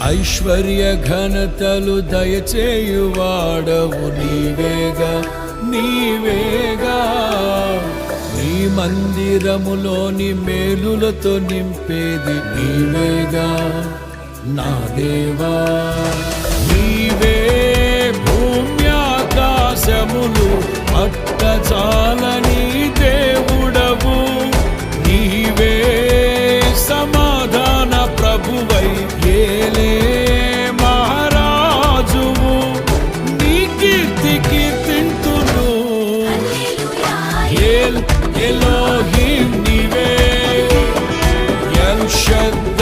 ఐశ్వర్య ఘనతలు దయచేయువాడవు నీవేగా నీవేగా. నీ మందిరములోని మేలులతో నింపేది నీవేగా నా దేవా. నీవే భూమ్యాకాశములు పట్టజాలని దేవుడవు. నీవే సమాధాన ప్రభువై ఏలే మహారాజువు. నీ కీర్తి కీర్తింతును. ఎల్ ఎలోహిం నీవే, ఎల్ షద్దై